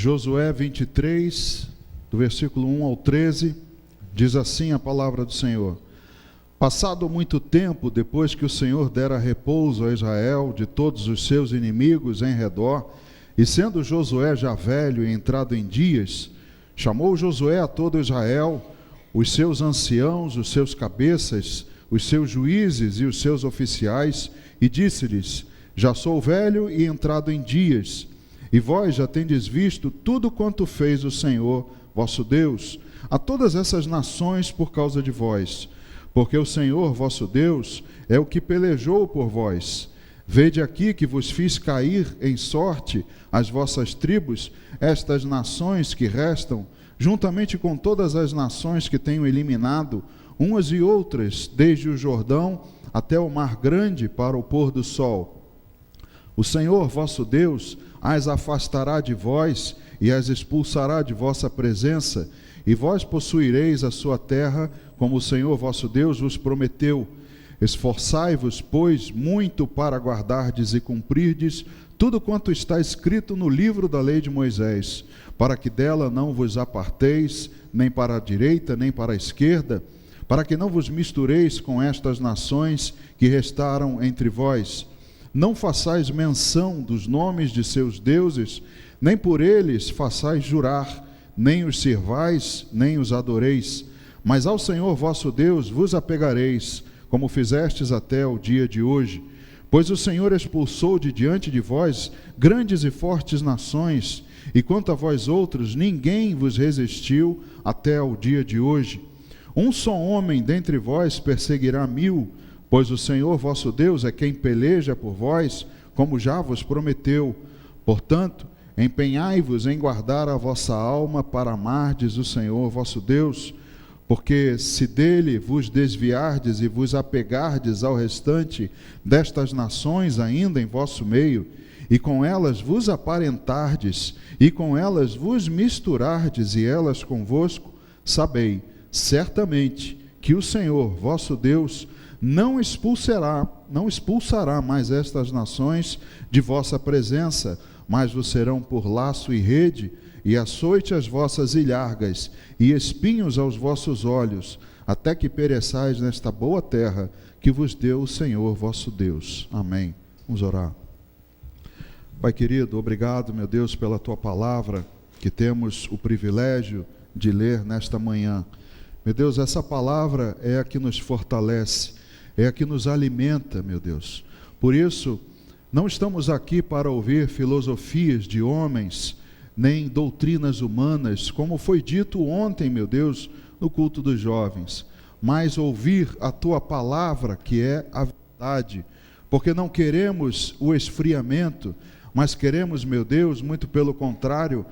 Josué 23, do versículo 1 ao 13, diz assim a palavra do Senhor: Passado muito tempo, depois que o Senhor dera repouso a Israel de todos os seus inimigos em redor, e sendo Josué já velho e entrado em dias, chamou Josué a todo Israel, os seus anciãos, os seus cabeças, os seus juízes e os seus oficiais, e disse-lhes: Já sou velho e entrado em dias, e vós já tendes visto tudo quanto fez o Senhor, vosso Deus, a todas essas nações por causa de vós. Porque o Senhor, vosso Deus, é o que pelejou por vós. Vede aqui que vos fiz cair em sorte as vossas tribos, estas nações que restam, juntamente com todas as nações que tenho eliminado, umas e outras, desde o Jordão até o mar grande para o pôr do sol. O Senhor, vosso Deus, as afastará de vós e as expulsará de vossa presença, e vós possuireis a sua terra, como o Senhor vosso Deus vos prometeu. Esforçai-vos, pois, muito para guardardes e cumprirdes tudo quanto está escrito no livro da lei de Moisés, para que dela não vos aparteis, nem para a direita, nem para a esquerda, para que não vos mistureis com estas nações que restaram entre vós. Não façais menção dos nomes de seus deuses, nem por eles façais jurar, nem os servais, nem os adoreis, mas ao Senhor vosso Deus vos apegareis, como fizestes até o dia de hoje. Pois o Senhor expulsou de diante de vós grandes e fortes nações, e quanto a vós outros, ninguém vos resistiu até o dia de hoje. Um só homem dentre vós perseguirá 1000, pois o Senhor vosso Deus é quem peleja por vós, como já vos prometeu. Portanto, empenhai-vos em guardar a vossa alma para amardes o Senhor vosso Deus, porque se dele vos desviardes e vos apegardes ao restante destas nações ainda em vosso meio, e com elas vos aparentardes, e com elas vos misturardes, e elas convosco, sabei certamente que o Senhor vosso Deus não expulsará mais estas nações de vossa presença, mas vos serão por laço e rede, e açoite as vossas ilhargas, e espinhos aos vossos olhos, até que pereçais nesta boa terra que vos deu o Senhor vosso Deus. Amém. Vamos orar. Pai querido, obrigado, meu Deus, pela tua palavra, que temos o privilégio de ler nesta manhã. Meu Deus, essa palavra é a que nos fortalece, é a que nos alimenta, meu Deus. Por isso, não estamos aqui para ouvir filosofias de homens, nem doutrinas humanas, como foi dito ontem, meu Deus, no culto dos jovens, mas ouvir a tua palavra, que é a verdade, porque não queremos o esfriamento, mas queremos, meu Deus, muito pelo contrário,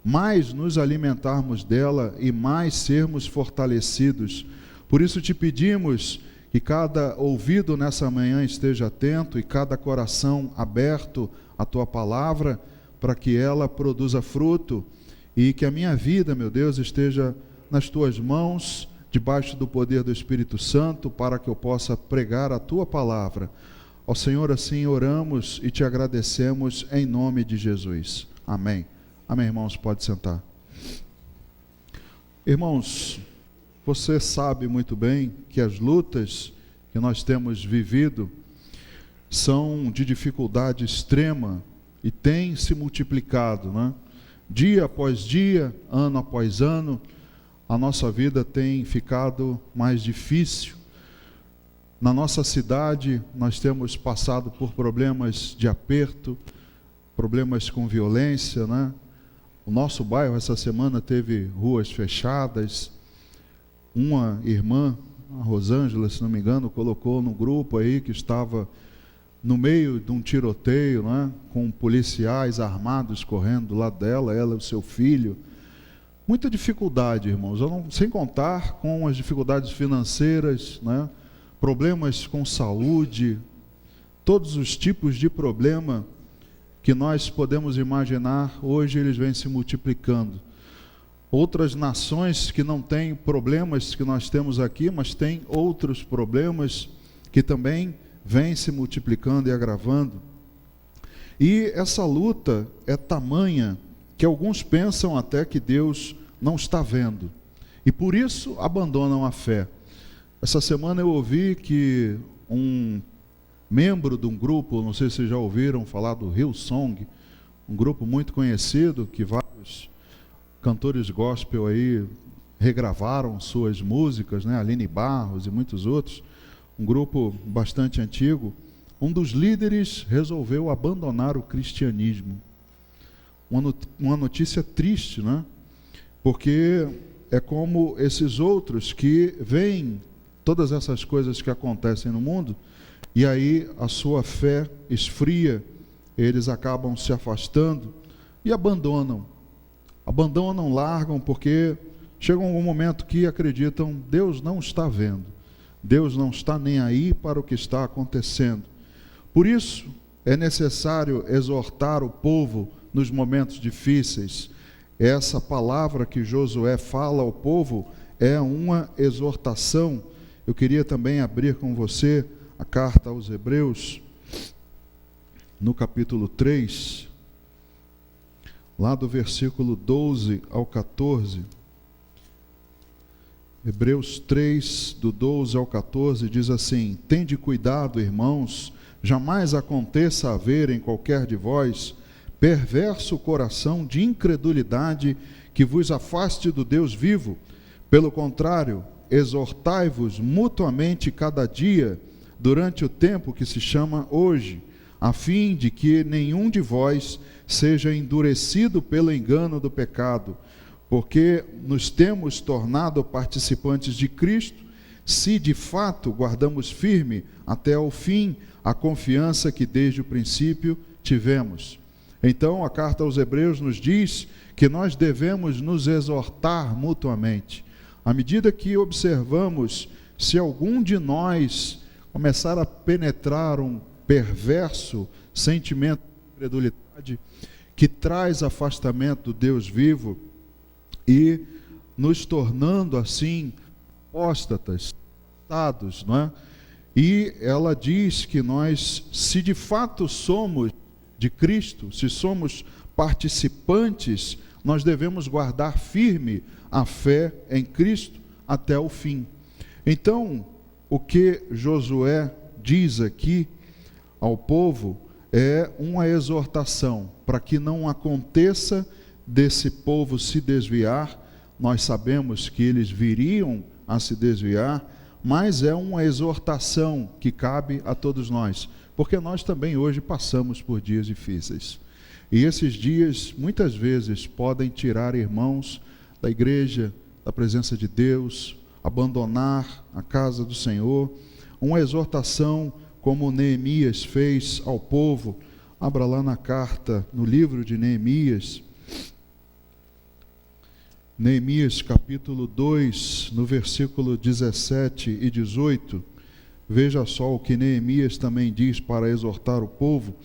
mais nos alimentarmos dela e mais sermos fortalecidos. Por isso te pedimos que cada ouvido nessa manhã esteja atento e cada coração aberto à tua palavra, para que ela produza fruto, e que a minha vida, meu Deus, esteja nas tuas mãos, debaixo do poder do Espírito Santo, para que eu possa pregar a tua palavra. Ao Senhor, assim oramos e te agradecemos em nome de Jesus. Amém. Amém, irmãos, pode sentar. Irmãos, você sabe muito bem que as lutas que nós temos vivido são de dificuldade extrema e têm se multiplicado, né? Dia após dia, ano após ano, a nossa vida tem ficado mais difícil. Na nossa cidade, nós temos passado por problemas de aperto, problemas com violência, né? O nosso bairro, essa semana, teve ruas fechadas. Uma irmã, a Rosângela, se não me engano, colocou no grupo aí que estava no meio de um tiroteio, né, com policiais armados correndo do lado dela, ela e o seu filho. Muita dificuldade, irmãos, sem contar com as dificuldades financeiras, né, problemas com saúde, todos os tipos de problema que nós podemos imaginar, hoje eles vêm se multiplicando. Outras nações que não têm problemas que nós temos aqui, mas têm outros problemas que também vêm se multiplicando e agravando. E essa luta é tamanha que alguns pensam até que Deus não está vendo, e por isso abandonam a fé. Essa semana eu ouvi que um membro de um grupo, não sei se vocês já ouviram falar do Hillsong, um grupo muito conhecido, que vários cantores gospel aí regravaram suas músicas, né? Aline Barros e muitos outros, um grupo bastante antigo. Um dos líderes resolveu abandonar o cristianismo. Uma notícia triste, né? Porque é como esses outros que veem todas essas coisas que acontecem no mundo, e aí a sua fé esfria, eles acabam se afastando e abandonam, largam, porque chega um momento que acreditam, Deus não está vendo, Deus não está nem aí para o que está acontecendo. Por isso é necessário exortar o povo nos momentos difíceis. Essa palavra que Josué fala ao povo é uma exortação. Eu queria também abrir com você a carta aos Hebreus, no capítulo 3, lá do versículo 12 ao 14. Hebreus 3, do 12 ao 14, diz assim: Tende cuidado, irmãos, jamais aconteça haver em qualquer de vós perverso coração de incredulidade que vos afaste do Deus vivo. Pelo contrário, exortai-vos mutuamente cada dia, durante o tempo que se chama hoje, a fim de que nenhum de vós seja endurecido pelo engano do pecado, porque nos temos tornado participantes de Cristo, se de fato guardamos firme até o fim a confiança que desde o princípio tivemos. Então, a carta aos Hebreus nos diz que nós devemos nos exortar mutuamente. À medida que observamos, se algum de nós começar a penetrar um perverso sentimento de incredulidade, que traz afastamento do Deus vivo, e nos tornando assim apóstatas, não é? E ela diz que nós, se de fato somos de Cristo, se somos participantes, nós devemos guardar firme a fé em Cristo até o fim. Então, o que Josué diz aqui ao povo é uma exortação para que não aconteça desse povo se desviar. Nós sabemos que eles viriam a se desviar, mas é uma exortação que cabe a todos nós, porque nós também hoje passamos por dias difíceis. E esses dias, muitas vezes, podem tirar irmãos da igreja, da presença de Deus, abandonar a casa do Senhor. Uma exortação como Neemias fez ao povo. Abra lá na carta, no livro de Neemias. Neemias capítulo 2, no versículo 17 e 18. Veja só o que Neemias também diz para exortar o povo.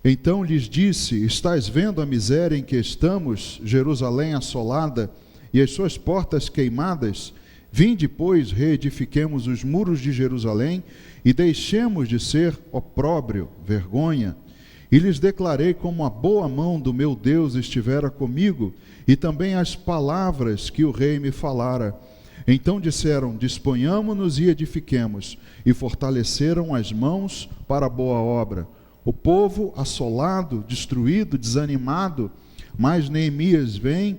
Então lhes disse: Estais vendo a miséria em que estamos, Jerusalém assolada e as suas portas queimadas? Vinde, pois, reedifiquemos os muros de Jerusalém e deixemos de ser opróbrio, vergonha. E lhes declarei como a boa mão do meu Deus estivera comigo, e também as palavras que o rei me falara. Então disseram: Disponhamo-nos e edifiquemos, e fortaleceram as mãos para a boa obra. O povo assolado, destruído, desanimado, mas Neemias vem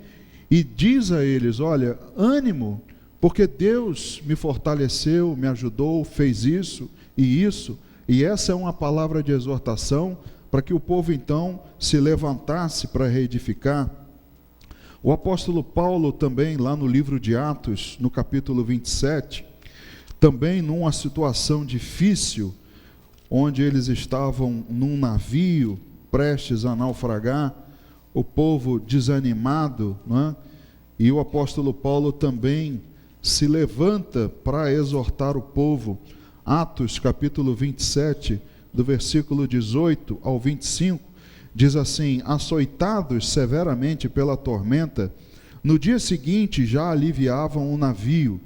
e diz a eles: olha, ânimo, porque Deus me fortaleceu, me ajudou, fez isso, e essa é uma palavra de exortação para que o povo então se levantasse para reedificar. O apóstolo Paulo também, lá no livro de Atos, no capítulo 27, também numa situação difícil, onde eles estavam num navio prestes a naufragar, o povo desanimado, né? E o apóstolo Paulo também se levanta para exortar o povo. Atos capítulo 27, do versículo 18 ao 25, diz assim: Açoitados severamente pela tormenta, no dia seguinte já aliviavam o navio,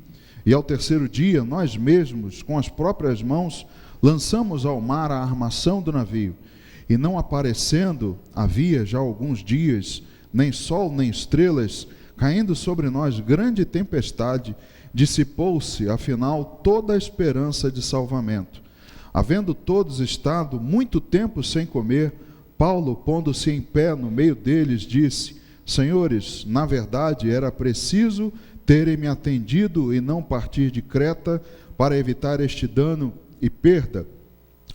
e ao terceiro dia nós mesmos, com as próprias mãos, lançamos ao mar a armação do navio, e não aparecendo, havia já alguns dias, nem sol, nem estrelas, caindo sobre nós grande tempestade, dissipou-se, afinal, toda a esperança de salvamento. Havendo todos estado muito tempo sem comer, Paulo, pondo-se em pé no meio deles, disse: Senhores, na verdade era preciso terem me atendido e não partir de Creta para evitar este dano e perda.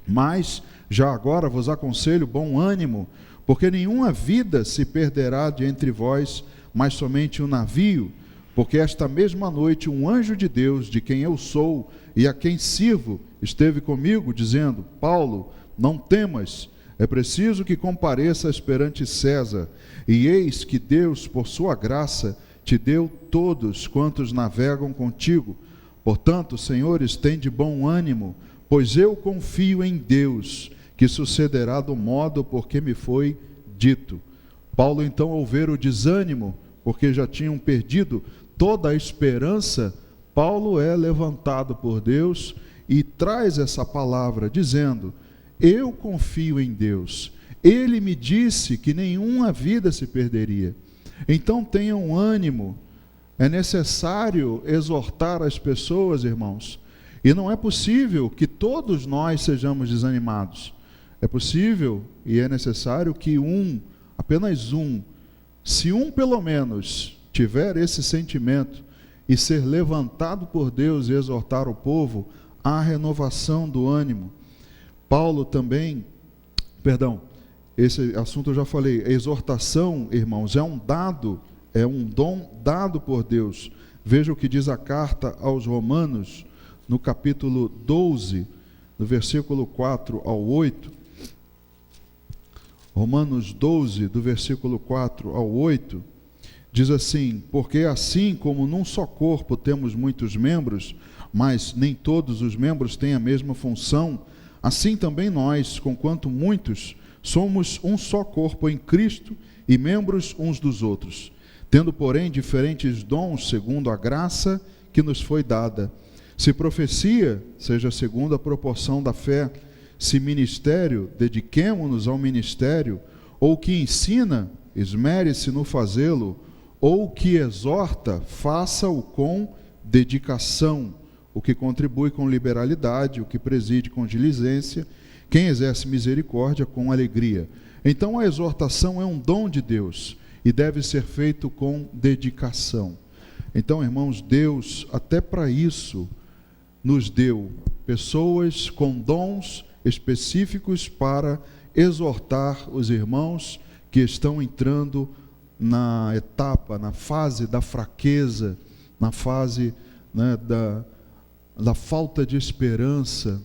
Mas já agora vos aconselho bom ânimo, porque nenhuma vida se perderá de entre vós, mas somente um navio. Porque esta mesma noite um anjo de Deus, de quem eu sou e a quem sirvo, esteve comigo, dizendo: Paulo, não temas, é preciso que compareças perante César, e eis que Deus, por sua graça, te deu todos quantos navegam contigo. Portanto, senhores, tende bom ânimo, pois eu confio em Deus, que sucederá do modo por que me foi dito. Paulo, então, ao ver o desânimo, porque já tinham perdido toda a esperança, Paulo é levantado por Deus e traz essa palavra, dizendo: eu confio em Deus, Ele me disse que nenhuma vida se perderia. Então tenham ânimo. É necessário exortar as pessoas, irmãos, e não é possível que todos nós sejamos desanimados. É possível e é necessário que apenas um, se um pelo menos tiver esse sentimento e ser levantado por Deus e exortar o povo, há renovação do ânimo. Paulo também, esse assunto eu já falei, a exortação, irmãos, é um dom dado por Deus. Veja o que diz a carta aos Romanos, no capítulo 12, no versículo 4 ao 8. Romanos 12, do versículo 4 ao 8, diz assim: porque assim como num só corpo temos muitos membros, mas nem todos os membros têm a mesma função, assim também nós, conquanto muitos, somos um só corpo em Cristo e membros uns dos outros, tendo, porém, diferentes dons segundo a graça que nos foi dada. Se profecia, seja segundo a proporção da fé. Se ministério, dediquemo-nos ao ministério. Ou que ensina, esmere-se no fazê-lo. Ou que exorta, faça-o com dedicação. O que contribui com liberalidade, o que preside com diligência, quem exerce misericórdia com alegria. Então a exortação é um dom de Deus e deve ser feito com dedicação. Então, irmãos, Deus até para isso nos deu pessoas com dons específicos para exortar os irmãos que estão entrando na fase da fraqueza, na fase, né, da falta de esperança,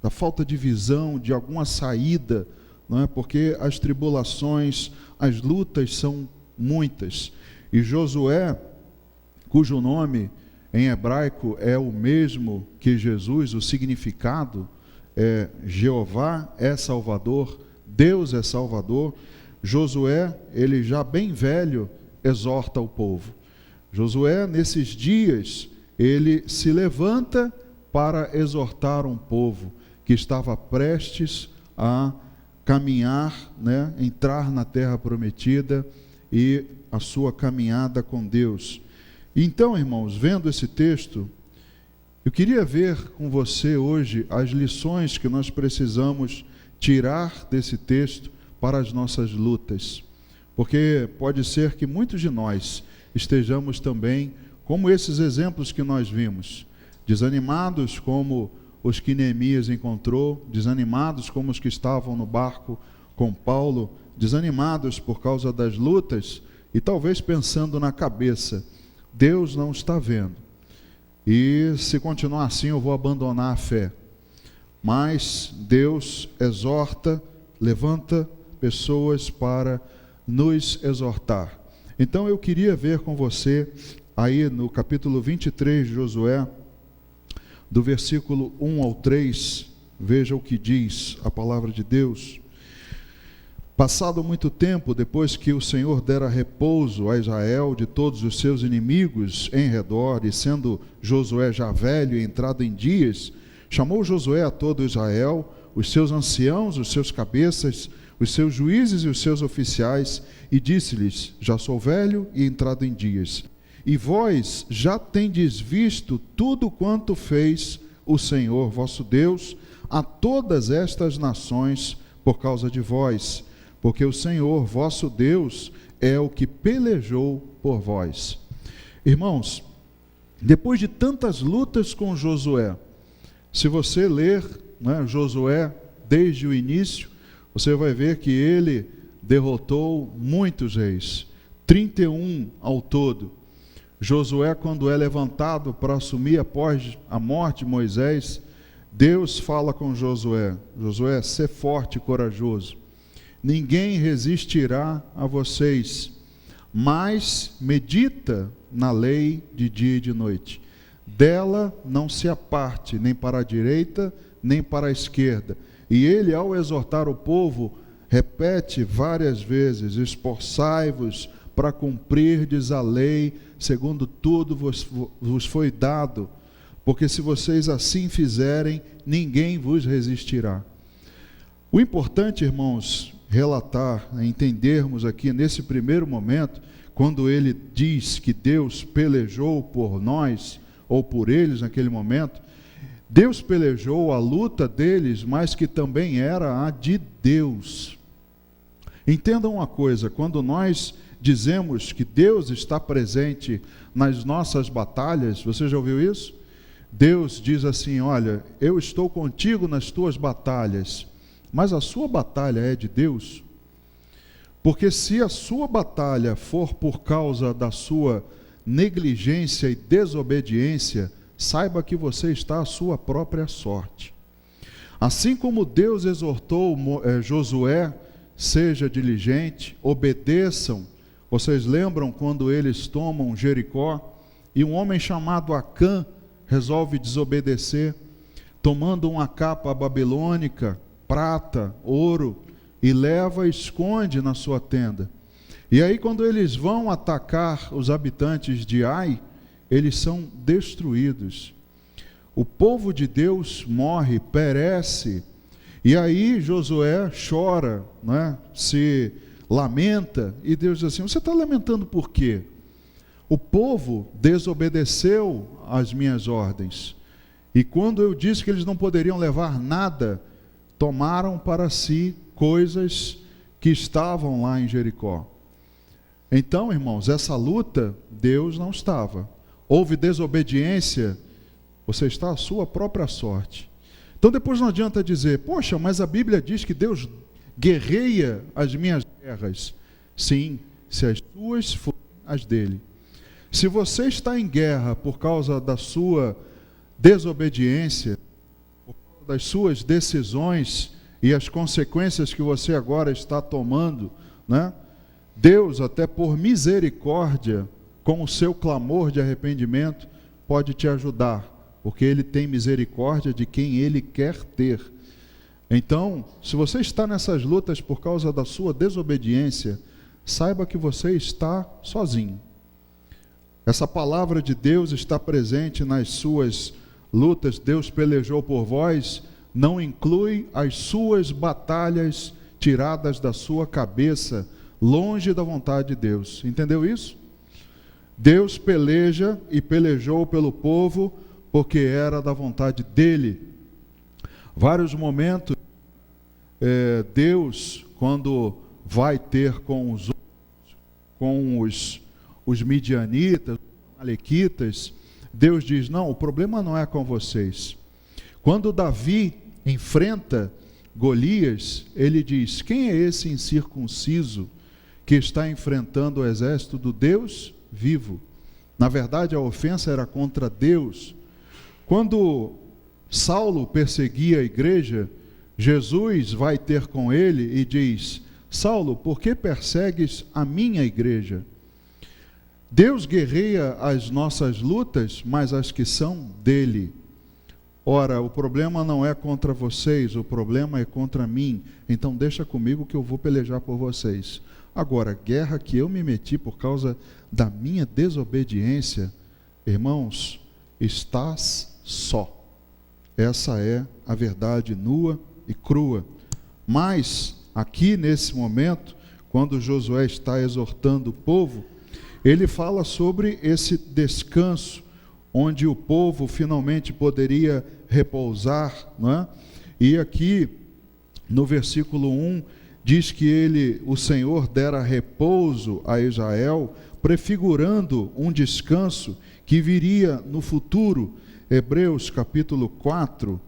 da falta de visão, de alguma saída, não é? Porque as tribulações, as lutas são muitas. E Josué, cujo nome em hebraico é o mesmo que Jesus, o significado é Jeová é Salvador, Deus é Salvador. Josué, ele já bem velho, exorta o povo. Josué, nesses dias, ele se levanta para exortar um povo que estava prestes a caminhar, né, entrar na terra prometida e a sua caminhada com Deus. Então, irmãos, vendo esse texto, eu queria ver com você hoje as lições que nós precisamos tirar desse texto para as nossas lutas. Porque pode ser que muitos de nós estejamos também, como esses exemplos que nós vimos, desanimados como os que Neemias encontrou, desanimados como os que estavam no barco com Paulo, desanimados por causa das lutas e talvez pensando na cabeça: Deus não está vendo, e se continuar assim eu vou abandonar a fé. Mas Deus exorta, levanta pessoas para nos exortar. Então eu queria ver com você, aí no capítulo 23 de Josué, do versículo 1 ao 3, veja o que diz a palavra de Deus. Passado muito tempo, depois que o Senhor dera repouso a Israel de todos os seus inimigos em redor, e sendo Josué já velho e entrado em dias, chamou Josué a todo Israel, os seus anciãos, os seus cabeças, os seus juízes e os seus oficiais, e disse-lhes: já sou velho e entrado em dias, e vós já tendes visto tudo quanto fez o Senhor vosso Deus a todas estas nações por causa de vós, porque o Senhor vosso Deus é o que pelejou por vós. Irmãos, depois de tantas lutas com Josué, se você ler, Josué desde o início, você vai ver que ele derrotou muitos reis, 31 ao todo. Josué, quando é levantado para assumir após a morte de Moisés, Deus fala com Josué: Josué, sê forte e corajoso, ninguém resistirá a vocês, mas medita na lei de dia e de noite, dela não se aparte nem para a direita nem para a esquerda. E ele, ao exortar o povo, repete várias vezes: esforçai-vos para cumprirdes a lei, segundo tudo vos foi dado, porque se vocês assim fizerem, ninguém vos resistirá. O importante, irmãos, relatar, entendermos aqui nesse primeiro momento, quando ele diz que Deus pelejou por nós, ou por eles naquele momento, Deus pelejou a luta deles, mas que também era a de Deus. Entendam uma coisa: quando nós dizemos que Deus está presente nas nossas batalhas, você já ouviu isso? Deus diz assim: olha, eu estou contigo nas tuas batalhas, mas a sua batalha é de Deus? Porque se a sua batalha for por causa da sua negligência e desobediência, saiba que você está à sua própria sorte. Assim como Deus exortou Josué: seja diligente, obedeçam. Vocês lembram quando eles tomam Jericó e um homem chamado Acã resolve desobedecer, tomando uma capa babilônica, prata, ouro, e leva e esconde na sua tenda. E aí, quando eles vão atacar os habitantes de Ai, eles são destruídos. O povo de Deus morre, perece. E aí Josué chora, se lamenta, e Deus diz assim: você está lamentando por quê? O povo desobedeceu às minhas ordens. E quando eu disse que eles não poderiam levar nada, tomaram para si coisas que estavam lá em Jericó. Então, irmãos, essa luta, Deus não estava. Houve desobediência, você está à sua própria sorte. Então depois não adianta dizer: poxa, mas a Bíblia diz que Deus guerreia as minhas guerras. Sim, se as suas forem as dele. Se você está em guerra por causa da sua desobediência, por causa das suas decisões e as consequências que você agora está tomando, Deus, até por misericórdia, com o seu clamor de arrependimento, pode te ajudar, porque Ele tem misericórdia de quem Ele quer ter. Então, se você está nessas lutas por causa da sua desobediência, saiba que você está sozinho. Essa palavra de Deus está presente nas suas lutas. Deus pelejou por vós, não inclui as suas batalhas tiradas da sua cabeça, longe da vontade de Deus. Entendeu isso? Deus peleja e pelejou pelo povo porque era da vontade dele. Vários momentos, Deus, quando vai ter com os midianitas, os amalequitas, Deus diz: não, o problema não é com vocês. Quando Davi enfrenta Golias, ele diz: quem é esse incircunciso que está enfrentando o exército do Deus vivo? Na verdade, a ofensa era contra Deus. Quando Saulo perseguia a igreja, Jesus vai ter com ele e diz: Saulo, por que persegues a minha igreja? Deus guerreia as nossas lutas, mas as que são dele. Ora, o problema não é contra vocês, o problema é contra mim. Então deixa comigo que eu vou pelejar por vocês. Agora, guerra que eu me meti por causa da minha desobediência, irmãos, estás só. Essa é a verdade nua e crua. Mas aqui nesse momento, quando Josué está exortando o povo, ele fala sobre esse descanso, onde o povo finalmente poderia repousar, não é? E aqui, no versículo 1, diz que o Senhor dera repouso a Israel, prefigurando um descanso que viria no futuro. Hebreus capítulo 4,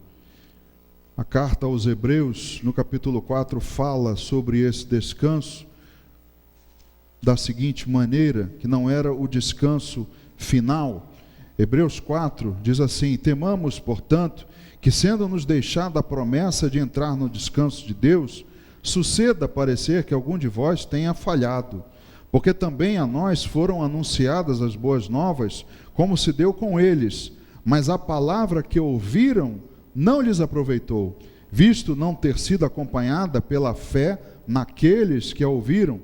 a carta aos Hebreus, no capítulo 4, fala sobre esse descanso da seguinte maneira, que não era o descanso final. Hebreus 4 diz assim: temamos, portanto, que sendo-nos deixada a promessa de entrar no descanso de Deus, suceda parecer que algum de vós tenha falhado, porque também a nós foram anunciadas as boas novas, como se deu com eles, mas a palavra que ouviram não lhes aproveitou, visto não ter sido acompanhada pela fé naqueles que a ouviram.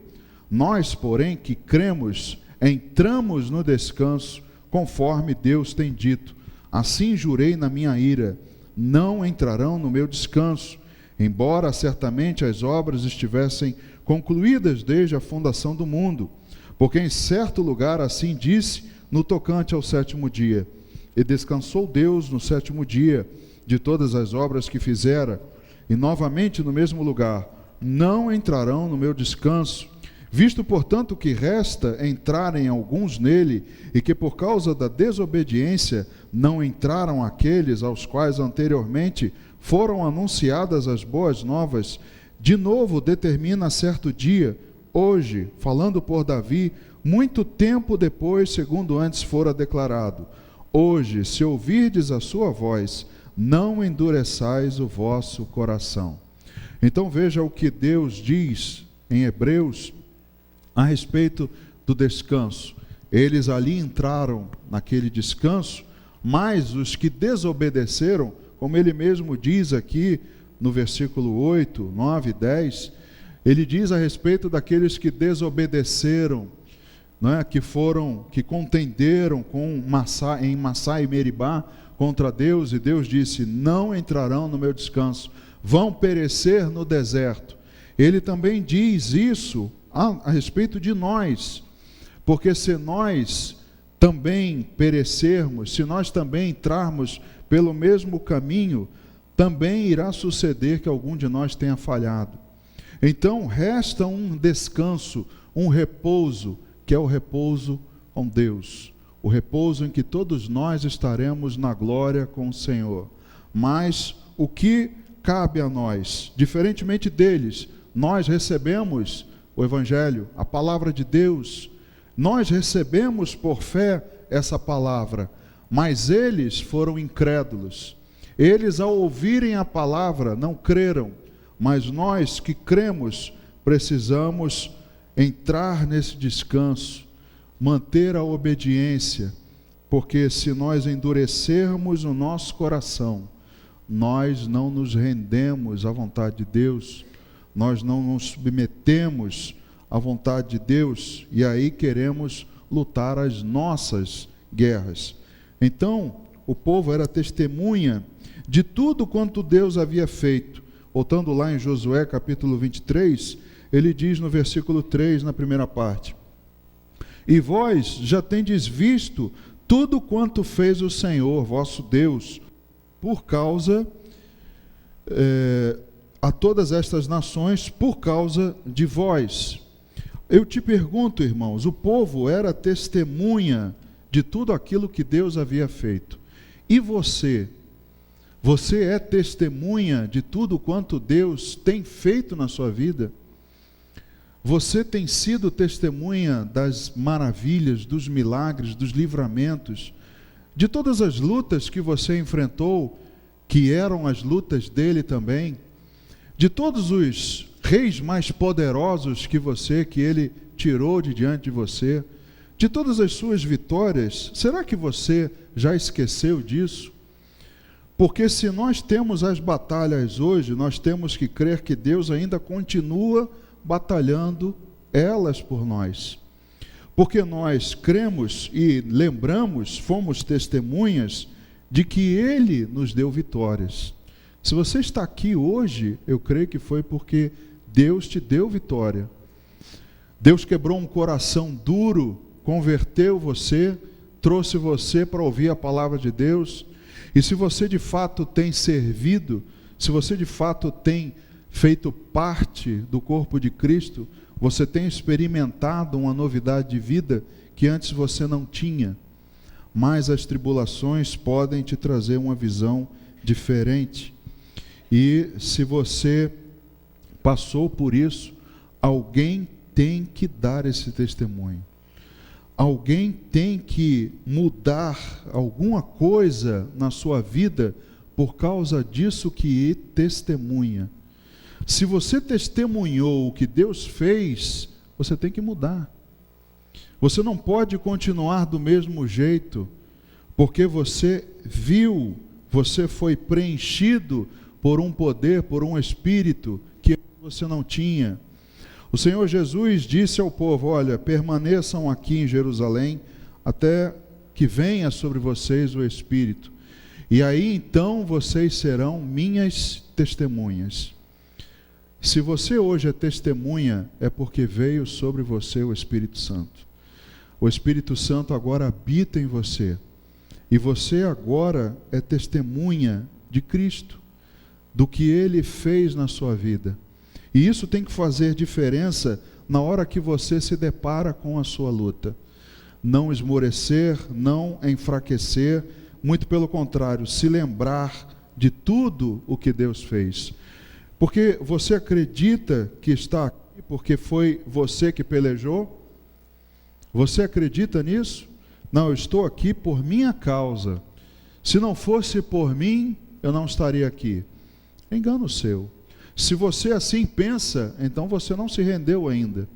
Nós, porém, que cremos, entramos no descanso, conforme Deus tem dito: assim jurei na minha ira, não entrarão no meu descanso, embora certamente as obras estivessem concluídas desde a fundação do mundo. Porque em certo lugar assim disse no tocante ao sétimo dia: e descansou Deus no sétimo dia de todas as obras que fizera. E novamente no mesmo lugar: não entrarão no meu descanso. Visto, portanto, que resta entrarem alguns nele, e que por causa da desobediência não entraram aqueles aos quais anteriormente foram anunciadas as boas novas, de novo determina certo dia, hoje, falando por Davi, muito tempo depois, segundo antes fora declarado: hoje, se ouvirdes a sua voz, não endureçais o vosso coração. Então veja o que Deus diz em Hebreus a respeito do descanso. Eles ali entraram naquele descanso, mas os que desobedeceram, como ele mesmo diz aqui no versículo 8, 9 e 10, ele diz a respeito daqueles que desobedeceram, não é? que contenderam em Massá e Meribá contra Deus, e Deus disse: não entrarão no meu descanso, vão perecer no deserto. Ele também diz isso a respeito de nós, porque se nós também perecermos, se nós também entrarmos pelo mesmo caminho, também irá suceder que algum de nós tenha falhado. Então resta um descanso, um repouso, que é o repouso com Deus, o repouso em que todos nós estaremos na glória com o Senhor. Mas o que cabe a nós, diferentemente deles, nós recebemos o Evangelho, a palavra de Deus, nós recebemos por fé essa palavra, mas eles foram incrédulos. Eles, ao ouvirem a palavra, não creram, mas nós que cremos, precisamos entrar nesse descanso, manter a obediência, porque se nós endurecermos o nosso coração, nós não nos rendemos à vontade de Deus, nós não nos submetemos à vontade de Deus, e aí queremos lutar as nossas guerras. Então, o povo era testemunha de tudo quanto Deus havia feito. Voltando lá em Josué capítulo 23, ele diz no versículo 3, na primeira parte: e vós já tendes visto tudo quanto fez o Senhor, vosso Deus, por causa a todas estas nações, por causa de vós. Eu te pergunto, irmãos, o povo era testemunha de tudo aquilo que Deus havia feito. E você? Você é testemunha de tudo quanto Deus tem feito na sua vida? Você tem sido testemunha das maravilhas, dos milagres, dos livramentos, de todas as lutas que você enfrentou, que eram as lutas dele também, de todos os reis mais poderosos que ele tirou de diante de você, de todas as suas vitórias. Será que você já esqueceu disso? Porque se nós temos as batalhas hoje, nós temos que crer que Deus ainda continua batalhando elas por nós. Porque nós cremos e lembramos, fomos testemunhas de que Ele nos deu vitórias. Se você está aqui hoje, eu creio que foi porque Deus te deu vitória. Deus quebrou um coração duro, converteu você, trouxe você para ouvir a palavra de Deus. E se você de fato tem servido, se você de fato tem feito parte do corpo de Cristo, você tem experimentado uma novidade de vida que antes você não tinha. Mas as tribulações podem te trazer uma visão diferente. E se você passou por isso, alguém tem que dar esse testemunho. Alguém tem que mudar alguma coisa na sua vida por causa disso que testemunha. Se você testemunhou o que Deus fez, você tem que mudar. Você não pode continuar do mesmo jeito, porque você viu, você foi preenchido por um poder, por um espírito que você não tinha. O Senhor Jesus disse ao povo: olha, permaneçam aqui em Jerusalém até que venha sobre vocês o Espírito. E aí então vocês serão minhas testemunhas. Se você hoje é testemunha, é porque veio sobre você o Espírito Santo. O Espírito Santo agora habita em você. E você agora é testemunha de Cristo, do que Ele fez na sua vida. E isso tem que fazer diferença na hora que você se depara com a sua luta. Não esmorecer, não enfraquecer, muito pelo contrário, se lembrar de tudo o que Deus fez. Porque você acredita que está aqui porque foi você que pelejou? Você acredita nisso? Não, eu estou aqui por minha causa. Se não fosse por mim, eu não estaria aqui. Engano seu. Se você assim pensa, então você não se rendeu ainda.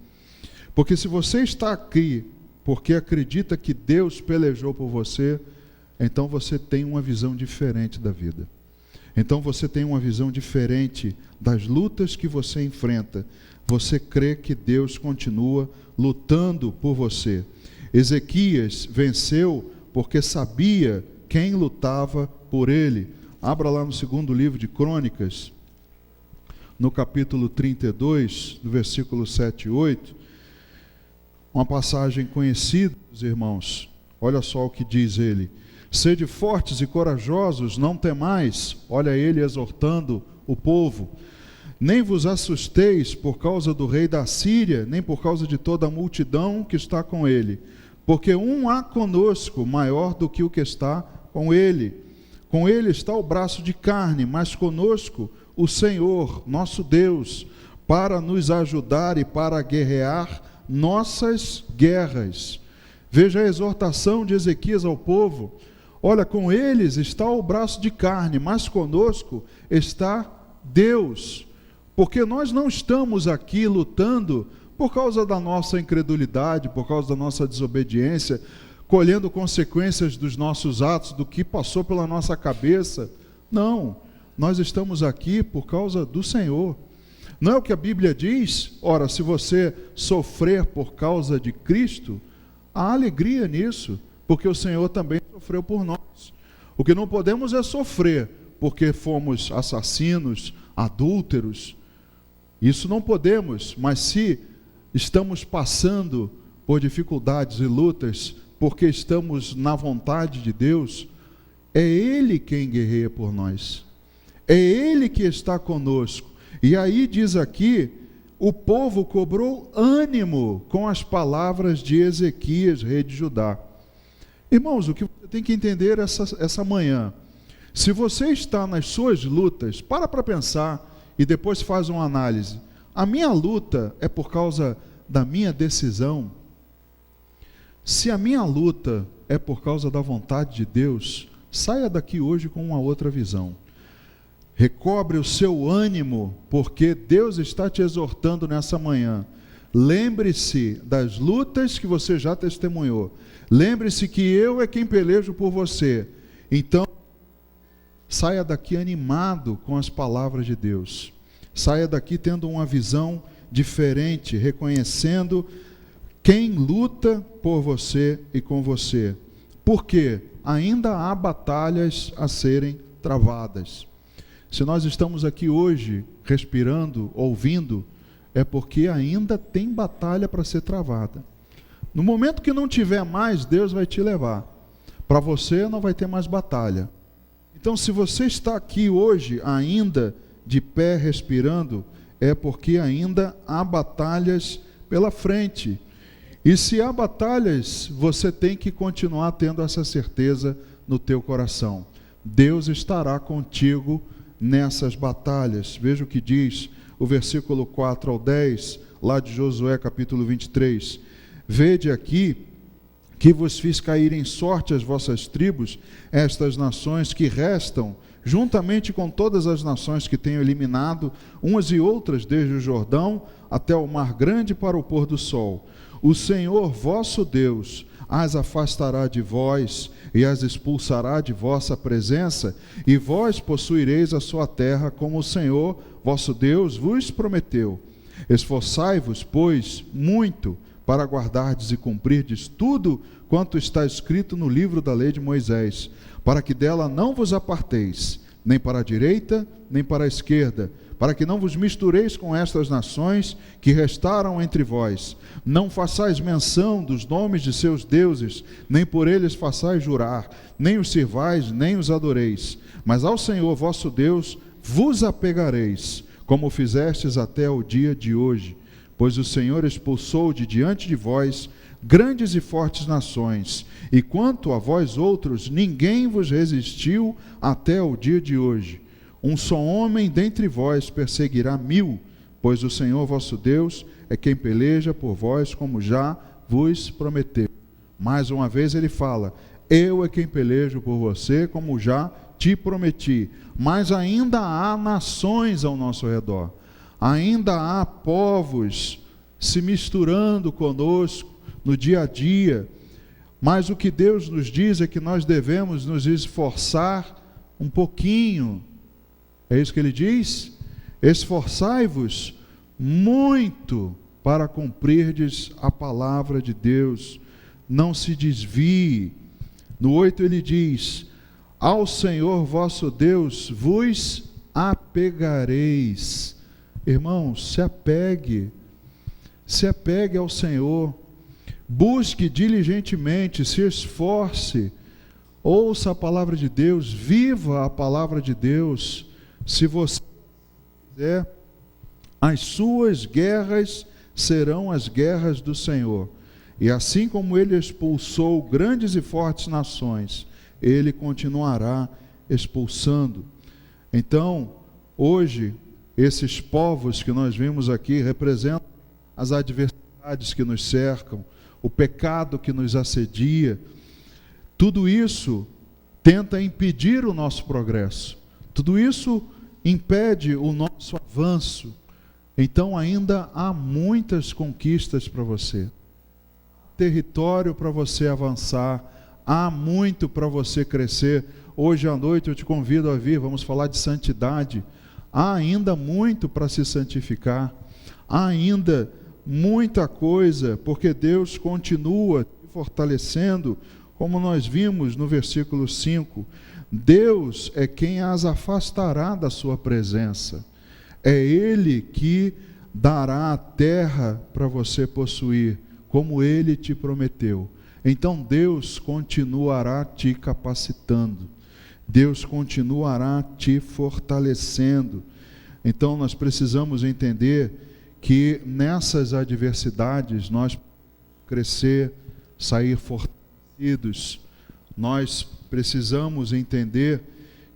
Porque se você está aqui porque acredita que Deus pelejou por você, então você tem uma visão diferente da vida. Então você tem uma visão diferente das lutas que você enfrenta. Você crê que Deus continua lutando por você. Ezequias venceu porque sabia quem lutava por ele. Abra lá no segundo livro de Crônicas, no capítulo 32, do versículo 7 e 8, uma passagem conhecida, irmãos. Olha só o que diz ele: sede fortes e corajosos, não temais. Olha ele exortando o povo. Nem vos assusteis por causa do rei da Síria, nem por causa de toda a multidão que está com ele. Porque um há conosco maior do que o que está com ele. Com ele está o braço de carne, mas conosco o Senhor, nosso Deus, para nos ajudar e para guerrear nossas guerras. Veja a exortação de Ezequias ao povo. Olha, com eles está o braço de carne, mas conosco está Deus. Porque nós não estamos aqui lutando por causa da nossa incredulidade, por causa da nossa desobediência, colhendo consequências dos nossos atos, do que passou pela nossa cabeça. Não, nós estamos aqui por causa do Senhor. Não é o que a Bíblia diz? Ora, se você sofrer por causa de Cristo, há alegria nisso, porque o Senhor também sofreu por nós. O que não podemos é sofrer porque fomos assassinos, adúlteros. Isso não podemos, mas se estamos passando por dificuldades e lutas, porque estamos na vontade de Deus, é Ele quem guerreia por nós. É Ele que está conosco. E aí diz aqui, o povo cobrou ânimo com as palavras de Ezequias, rei de Judá. Irmãos, o que você tem que entender essa manhã, se você está nas suas lutas, para pensar e depois faz uma análise. A minha luta é por causa da minha decisão? Se a minha luta é por causa da vontade de Deus, saia daqui hoje com uma outra visão. Recobre o seu ânimo, porque Deus está te exortando nessa manhã. Lembre-se das lutas que você já testemunhou. Lembre-se que eu é quem pelejo por você. Então, saia daqui animado com as palavras de Deus. Saia daqui tendo uma visão diferente, reconhecendo quem luta por você e com você. Porque ainda há batalhas a serem travadas. Se nós estamos aqui hoje respirando, ouvindo, é porque ainda tem batalha para ser travada. No momento que não tiver mais, Deus vai te levar. Para você não vai ter mais batalha. Então, se você está aqui hoje ainda de pé respirando, é porque ainda há batalhas pela frente. E se há batalhas, você tem que continuar tendo essa certeza no teu coração. Deus estará contigo nessas batalhas. Veja o que diz o versículo 4 ao 10, lá de Josué capítulo 23. Vede aqui que vos fiz cair em sorte as vossas tribos, estas nações que restam, juntamente com todas as nações que tenho eliminado, umas e outras desde o Jordão até o mar grande para o pôr do sol. O Senhor vosso Deus as afastará de vós e as expulsará de vossa presença, e vós possuireis a sua terra, como o Senhor vosso Deus vos prometeu. Esforçai-vos, pois, muito para guardardes e cumprirdes tudo quanto está escrito no livro da lei de Moisés, para que dela não vos aparteis, nem para a direita, nem para a esquerda, para que não vos mistureis com estas nações que restaram entre vós. Não façais menção dos nomes de seus deuses, nem por eles façais jurar, nem os sirvais, nem os adoreis. Mas ao Senhor vosso Deus vos apegareis, como fizestes até o dia de hoje. Pois o Senhor expulsou de diante de vós grandes e fortes nações, e quanto a vós outros, ninguém vos resistiu até o dia de hoje. Um só homem dentre vós perseguirá 1000, pois o Senhor vosso Deus é quem peleja por vós, como já vos prometeu. Mais uma vez ele fala, eu é quem pelejo por você, como já te prometi. Mas ainda há nações ao nosso redor, ainda há povos se misturando conosco no dia a dia, mas o que Deus nos diz é que nós devemos nos esforçar um pouquinho. É isso que ele diz? Esforçai-vos muito para cumprirdes a palavra de Deus. Não se desvie. No 8 ele diz, ao Senhor vosso Deus vos apegareis. Irmãos, se apegue ao Senhor, busque diligentemente, se esforce, ouça a palavra de Deus, viva a palavra de Deus. Se você quiser, as suas guerras serão as guerras do Senhor. E assim como ele expulsou grandes e fortes nações, ele continuará expulsando. Então, hoje, esses povos que nós vimos aqui representam as adversidades que nos cercam, o pecado que nos assedia. Tudo isso tenta impedir o nosso progresso. Tudo isso impede o nosso avanço. Então ainda há muitas conquistas para você. Território para você avançar. Há muito para você crescer. Hoje à noite eu te convido a vir, vamos falar de santidade. Há ainda muito para se santificar. Há ainda muita coisa, porque Deus continua fortalecendo, como nós vimos no versículo 5. Deus é quem as afastará da sua presença. É Ele que dará a terra para você possuir, como Ele te prometeu. Então Deus continuará te capacitando. Deus continuará te fortalecendo. Então nós precisamos entender que nessas adversidades nós crescer, sair fortalecidos. Nós precisamos entender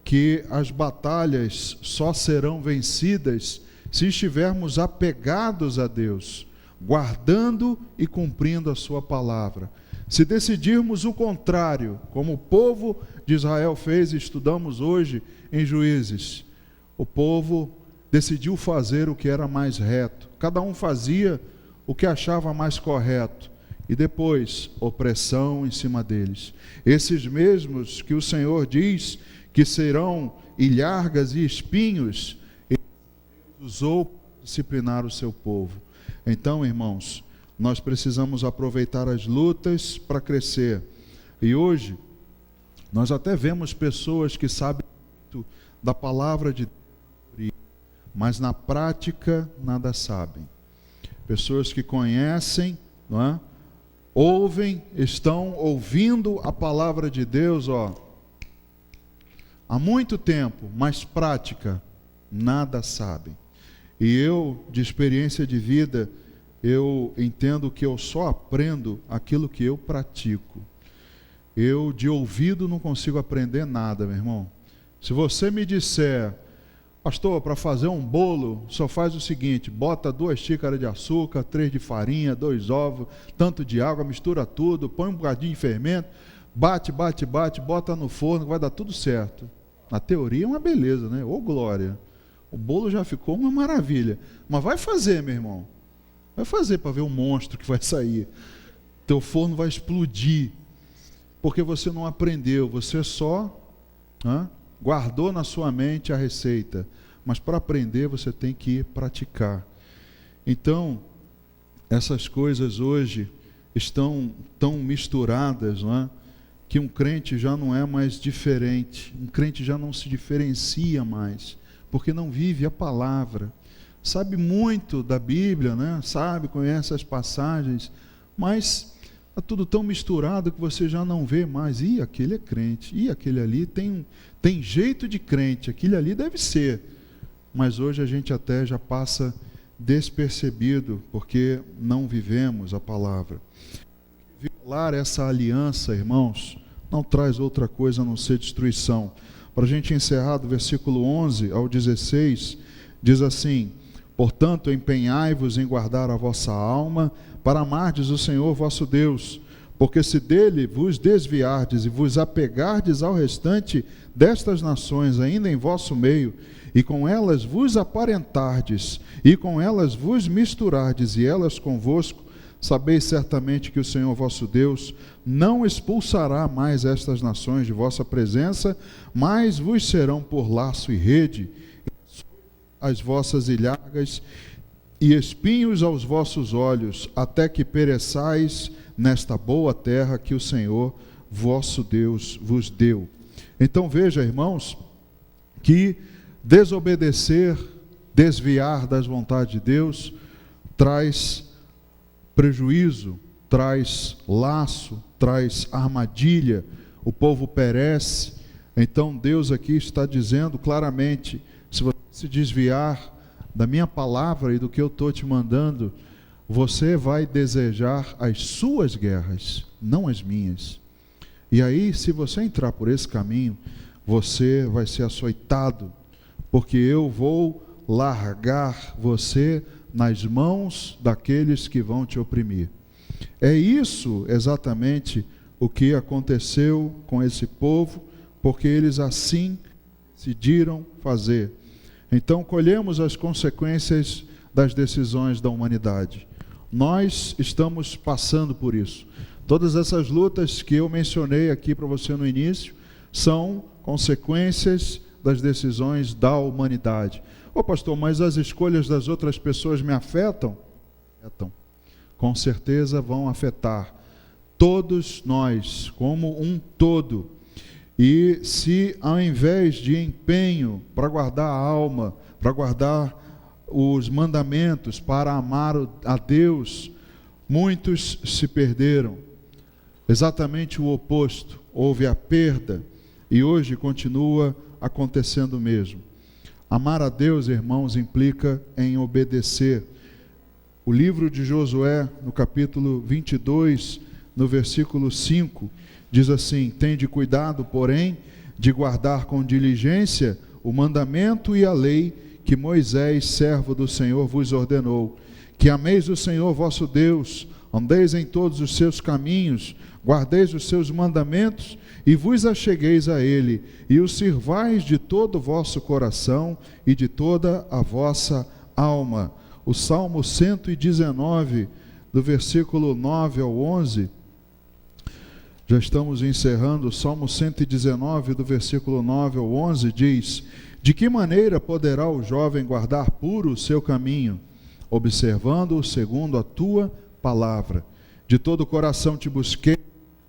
que as batalhas só serão vencidas se estivermos apegados a Deus, guardando e cumprindo a sua palavra. Se decidirmos o contrário, como o povo de Israel fez e estudamos hoje em Juízes, o povo decidiu fazer o que era mais reto. Cada um fazia o que achava mais correto. E depois, opressão em cima deles. Esses mesmos que o Senhor diz que serão ilhargas e espinhos, Ele usou para disciplinar o seu povo. Então, irmãos, nós precisamos aproveitar as lutas para crescer. E hoje, nós até vemos pessoas que sabem muito da palavra de Deus, mas na prática nada sabem. pessoas que conhecem, não é? Ouvem, estão ouvindo a palavra de Deus, há muito tempo, mas prática, nada sabem. E eu, de experiência de vida, eu entendo que eu só aprendo aquilo que eu pratico. Eu, de ouvido, não consigo aprender nada, meu irmão. Se você me disser, pastor, para fazer um bolo, só faz o seguinte: bota 2 xícaras de açúcar, 3 de farinha, 2 ovos, tanto de água, mistura tudo, põe um bocadinho de fermento, bate, bota no forno, vai dar tudo certo. Na teoria é uma beleza, né? Ô glória! O bolo já ficou uma maravilha. Mas vai fazer, meu irmão. Vai fazer para ver o monstro que vai sair. Teu forno vai explodir. Porque você não aprendeu, você só guardou na sua mente a receita. Mas para aprender você tem que praticar. Então, essas coisas hoje estão tão misturadas, não é? Que um crente já não é mais diferente. Um crente já não se diferencia mais. Porque não vive a palavra. Sabe muito da Bíblia, né? Sabe, conhece as passagens, mas está tudo tão misturado que você já não vê mais. Ih, aquele é crente, ih, aquele ali tem jeito de crente, aquele ali deve ser. Mas hoje a gente até já passa despercebido, porque não vivemos a palavra. Violar essa aliança, irmãos, não traz outra coisa a não ser destruição. Para a gente encerrar, do versículo 11 ao 16, diz assim: portanto, empenhai-vos em guardar a vossa alma, para amardes o Senhor vosso Deus, porque se dele vos desviardes e vos apegardes ao restante destas nações ainda em vosso meio, e com elas vos aparentardes, e com elas vos misturardes, e elas convosco, sabeis certamente que o Senhor vosso Deus não expulsará mais estas nações de vossa presença, mas vos serão por laço e rede, as vossas ilhargas e espinhos aos vossos olhos, até que pereçais nesta boa terra que o Senhor vosso Deus vos deu. Então veja, irmãos, que desobedecer, desviar das vontades de Deus, traz prejuízo, traz laço, traz armadilha, o povo perece. Então Deus aqui está dizendo claramente: se você se desviar da minha palavra e do que eu estou te mandando, você vai desejar as suas guerras, não as minhas. E aí, se você entrar por esse caminho, você vai ser açoitado, porque eu vou largar você nas mãos daqueles que vão te oprimir. É isso exatamente o que aconteceu com esse povo, porque eles assim decidiram fazer. Então, colhemos as consequências das decisões da humanidade. Nós estamos passando por isso. Todas essas lutas que eu mencionei aqui para você no início são consequências das decisões da humanidade. Ô pastor, mas as escolhas das outras pessoas me afetam? Afetam. Com certeza vão afetar. Todos nós, como um todo. E se ao invés de empenho para guardar a alma, para guardar os mandamentos, para amar a Deus, muitos se perderam. Exatamente o oposto. Houve a perda e hoje continua acontecendo o mesmo. Amar a Deus, irmãos, implica em obedecer. O livro de Josué, no capítulo 22, no versículo 5, diz assim: tende cuidado, porém, de guardar com diligência o mandamento e a lei que Moisés, servo do Senhor, vos ordenou. Que ameis o Senhor vosso Deus, andeis em todos os seus caminhos, guardeis os seus mandamentos e vos achegueis a Ele, e o sirvais de todo o vosso coração e de toda a vossa alma. O Salmo 119, do versículo 9 ao 11, já estamos encerrando. O Salmo 119, do versículo 9 ao 11, diz: de que maneira poderá o jovem guardar puro o seu caminho? Observando-o segundo a tua palavra. De todo o coração te busquei,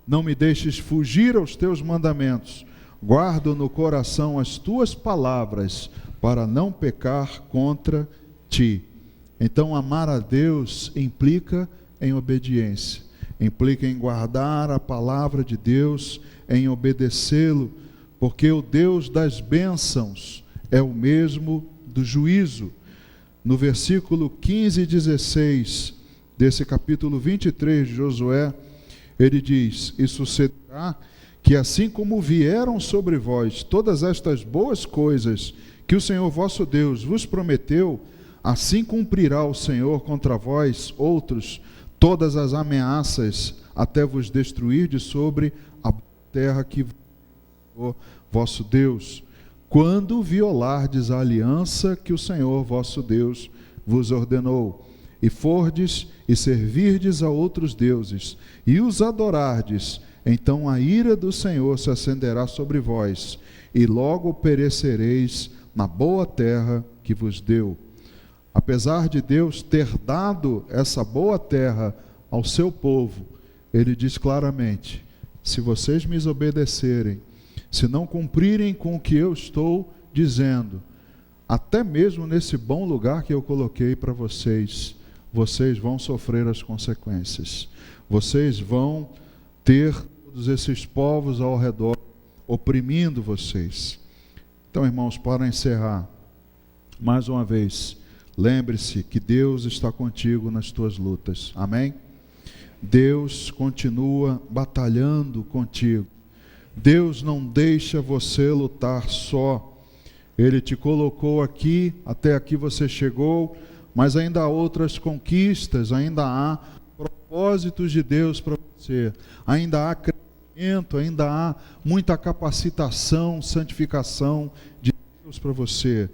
não me deixes fugir aos teus mandamentos. Guardo no coração as tuas palavras, para não pecar contra ti. Então, amar a Deus implica em obediência, implica em guardar a palavra de Deus, em obedecê-lo, porque o Deus das bênçãos é o mesmo do juízo. No versículo 15 e 16 desse capítulo 23 de Josué, ele diz: e sucederá que assim como vieram sobre vós todas estas boas coisas que o Senhor vosso Deus vos prometeu, assim cumprirá o Senhor contra vós outros todas as ameaças, até vos destruir de sobre a terra que o vosso Deus, quando violardes a aliança que o Senhor vosso Deus vos ordenou, e fordes e servirdes a outros deuses, e os adorardes, então a ira do Senhor se acenderá sobre vós, e logo perecereis na boa terra que vos deu. Apesar de Deus ter dado essa boa terra ao seu povo, ele diz claramente: se vocês me obedecerem, se não cumprirem com o que eu estou dizendo, até mesmo nesse bom lugar que eu coloquei para vocês, vocês vão sofrer as consequências. Vocês vão ter todos esses povos ao redor oprimindo vocês. Então, irmãos, para encerrar, mais uma vez, lembre-se que Deus está contigo nas tuas lutas. Amém? Deus continua batalhando contigo. Deus não deixa você lutar só. Ele te colocou aqui, até aqui você chegou, mas ainda há outras conquistas, ainda há propósitos de Deus para você, ainda há crescimento, ainda há muita capacitação, santificação de Deus para você.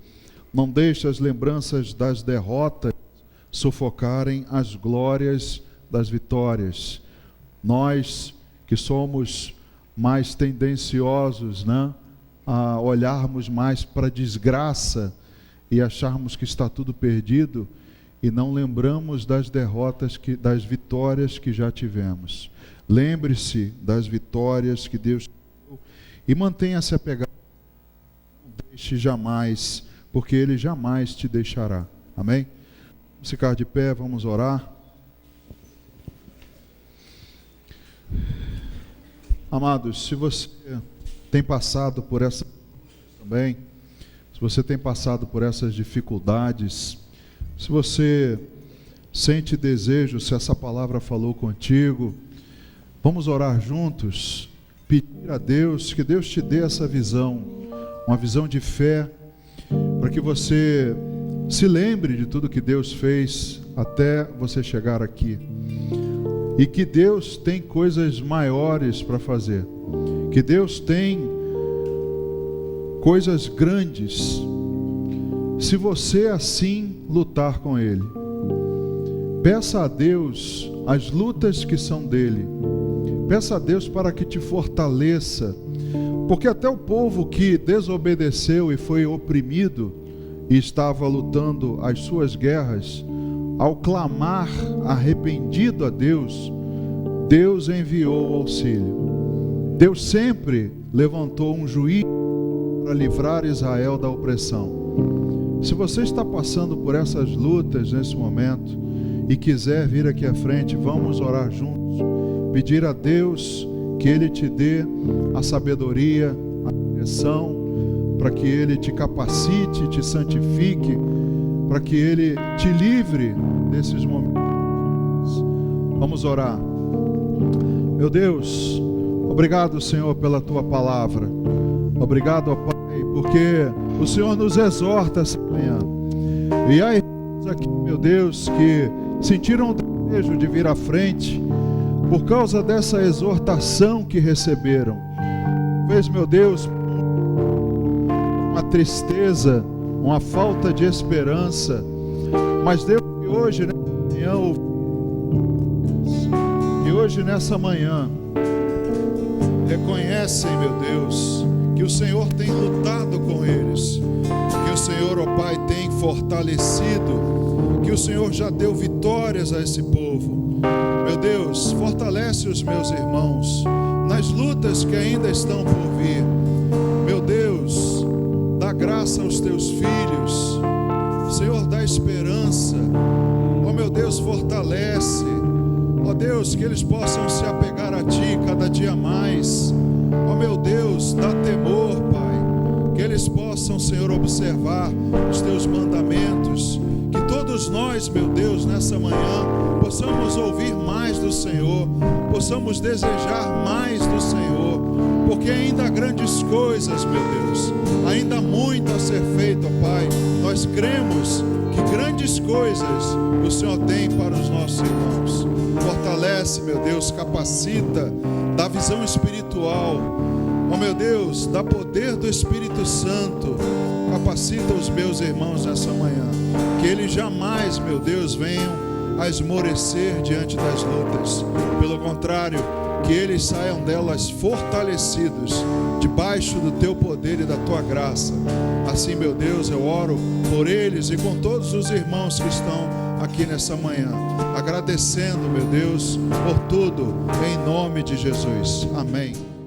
Não deixe as lembranças das derrotas sufocarem as glórias das vitórias. Nós que somos mais tendenciosos, né, a olharmos mais para a desgraça e acharmos que está tudo perdido, e não lembramos das derrotas, das vitórias que já tivemos. Lembre-se das vitórias que Deus deu e mantenha-se apegado. Não deixe jamais, porque Ele jamais te deixará. Amém? Vamos ficar de pé, vamos orar. Amados, se você tem passado por essa também, se você tem passado por essas dificuldades, se você sente desejo, se essa palavra falou contigo, vamos orar juntos, pedir a Deus que Deus te dê essa visão, uma visão de fé, para que você se lembre de tudo que Deus fez até você chegar aqui. E que Deus tem coisas maiores para fazer. Que Deus tem coisas grandes. Se você assim lutar com Ele, peça a Deus as lutas que são dele. Peça a Deus para que te fortaleça. Porque até o povo que desobedeceu e foi oprimido e estava lutando as suas guerras, ao clamar arrependido a Deus, Deus enviou o auxílio. Deus sempre levantou um juiz para livrar Israel da opressão. Se você está passando por essas lutas nesse momento e quiser vir aqui à frente, vamos orar juntos, pedir a Deus que Ele te dê a sabedoria, a direção, para que Ele te capacite, te santifique, para que Ele te livre desses momentos. Vamos orar. Meu Deus, obrigado, Senhor, pela Tua palavra. Obrigado, ó Pai, porque o Senhor nos exorta essa manhã. E há irmãos aqui, meu Deus, que sentiram o desejo de vir à frente por causa dessa exortação que receberam. Talvez, meu Deus, uma tristeza, uma falta de esperança, mas Deus, que hoje, nessa manhã, reconhecem, meu Deus, que o Senhor tem lutado com eles, que o Senhor, ó Pai, tem fortalecido, que o Senhor já deu vitórias a esse povo. Meu Deus, fortalece os meus irmãos nas lutas que ainda estão por vir. Meu Deus, dá graça aos teus filhos, Senhor, dá esperança. Ó meu Deus, fortalece. Ó Deus, que eles possam se apegar a Ti cada dia mais. Ó meu Deus, dá temor, Pai. Que eles possam, Senhor, observar os Teus mandamentos. Que todos nós, meu Deus, nessa manhã, possamos ouvir mais do Senhor, possamos desejar mais do Senhor, porque ainda há grandes coisas, meu Deus, ainda há muito a ser feito, ó Pai. Nós cremos que grandes coisas o Senhor tem para os nossos irmãos. Fortalece, meu Deus, capacita, dá visão espiritual, ó meu Deus, dá poder do Espírito Santo. Capacita os meus irmãos nessa manhã, que eles jamais, meu Deus, venham a esmorecer diante das lutas. Pelo contrário, que eles saiam delas fortalecidos, debaixo do Teu poder e da Tua graça. Assim, meu Deus, eu oro por eles e com todos os irmãos que estão aqui nessa manhã, agradecendo, meu Deus, por tudo, em nome de Jesus. Amém.